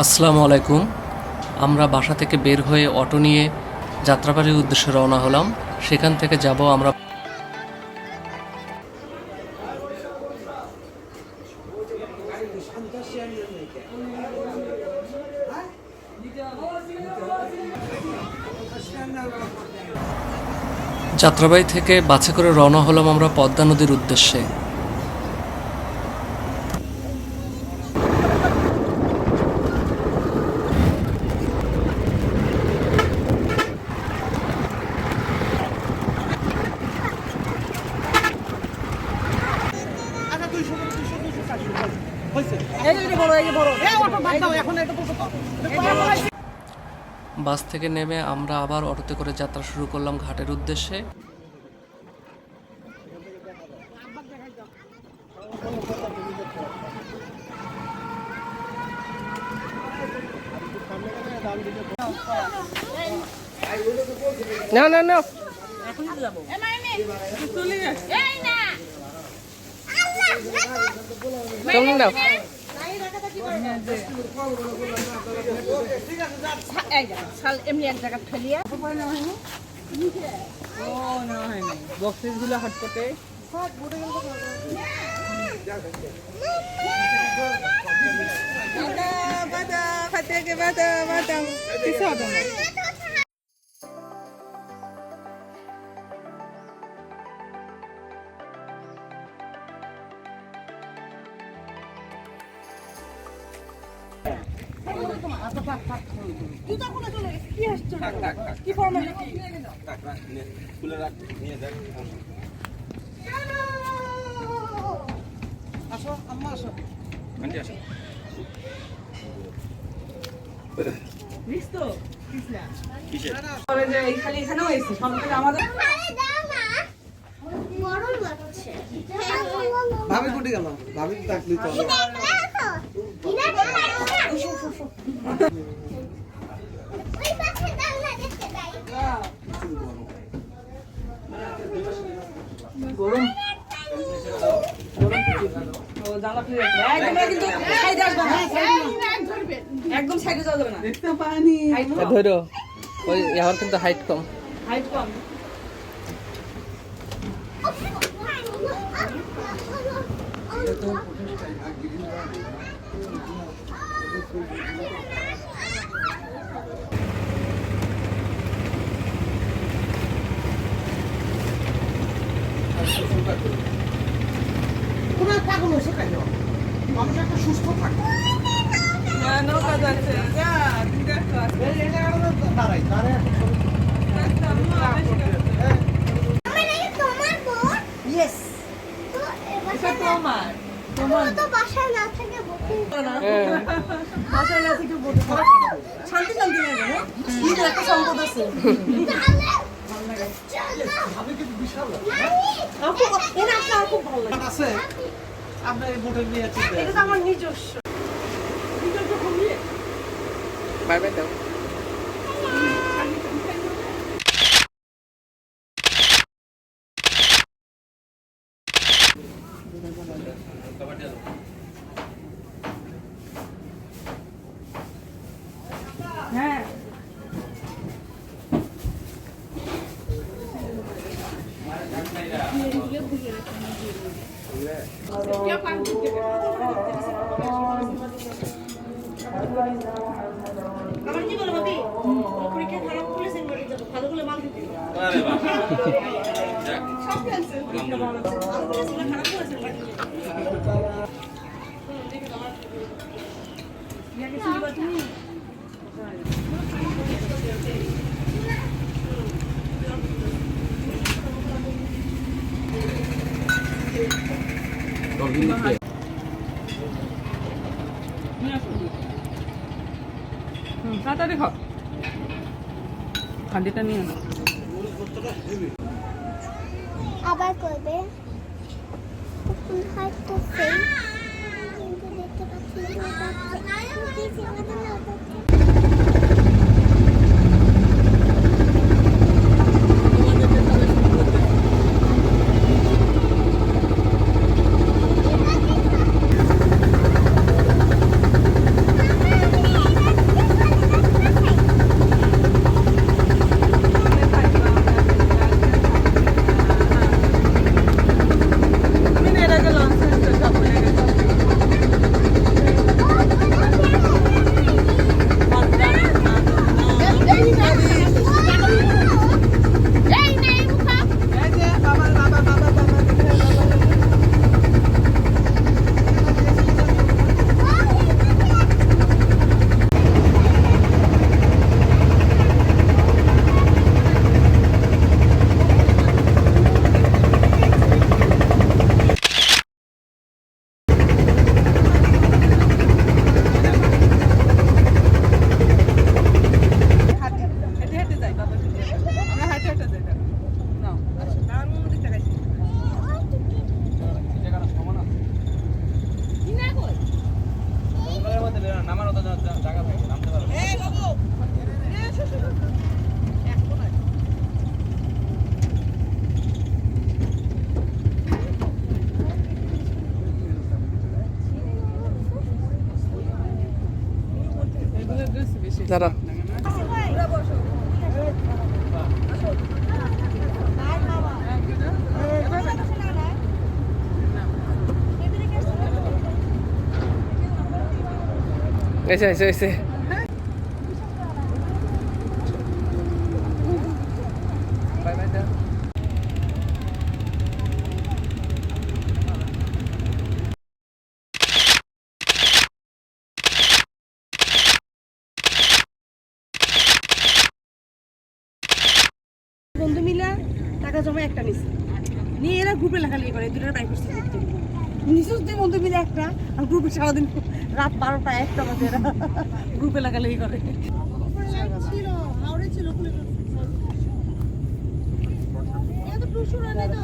আসসালামু আলাইকুম। আমরা বাসা থেকে বের হয়ে অটো নিয়ে যাত্রাবাড়ির উদ্দেশ্যে রওনা হলাম। সেখান থেকে যাব আমরা যাত্রাবাড়ি থেকে বাসে করে রওনা হলাম আমরা পদ্মা নদীর উদ্দেশ্যে। বাস থেকে নেমে আমরা আবার অটোতে করে যাত্রা শুরু করলাম ঘাটের উদ্দেশ্যে। না না না চলুন দাও। এমনি এক জায়গা ফেলিয়া বক্সিস গুলো হটপটে কিছু হবে না। খালি এখানেও এসেছি আমাদের ভাবি কোটি গেল ভাবি থাকলি তো গরম একদম সাইডে যাওয়া যাবে না। দেখতে পানি ধরো ওই আমার কিন্তু হাইট কম। হাইট কম। পুরো পাগল হয়েছে কেন মানুষ একটা সুস্থ থাকে নৌকা যাচ্ছে দাঁড়াই দাঁড়ায় শান্তি শান্তি একটা সম্পদ আছে। আছে আপনার এই বোটের নিয়ে এটা তো আমার নিজস্ব। বাই বাই দাও। হ্যাঁ আমার কি বলো ভাবি পরীক্ষা খারাপ করলে সেন্টারে যাব ভালো করে মাল দিতে আরে বাহ সব ক্যান্সেল পরীক্ষা ভালো আছে খারাপ করেছে দেখে তোমার ইয়াকে শুনবা তুমি তাড়াতাড়ি খাও হাঁড়িটা নিয়ে নাও। আবার করবে হয়তো সেই কিন্তু দেখতে পাচ্ছি দাঁড়া এসে এসে এসে বাই বাই দা বন্ধু মিলা টাকা জমা একটা নিছে নিয়ে এরা গ্রুপে লেখালেখি করে দুটার বাইক করছে নিশুস দুই বন্ধু মিলে একটা আর গ্রুপে সারাদিন রাত 12টা 1টা বাজে এরা গ্রুপে লেখালেখি করে ছিল হাওড়ে ছিল এত টুসুরা নেই তো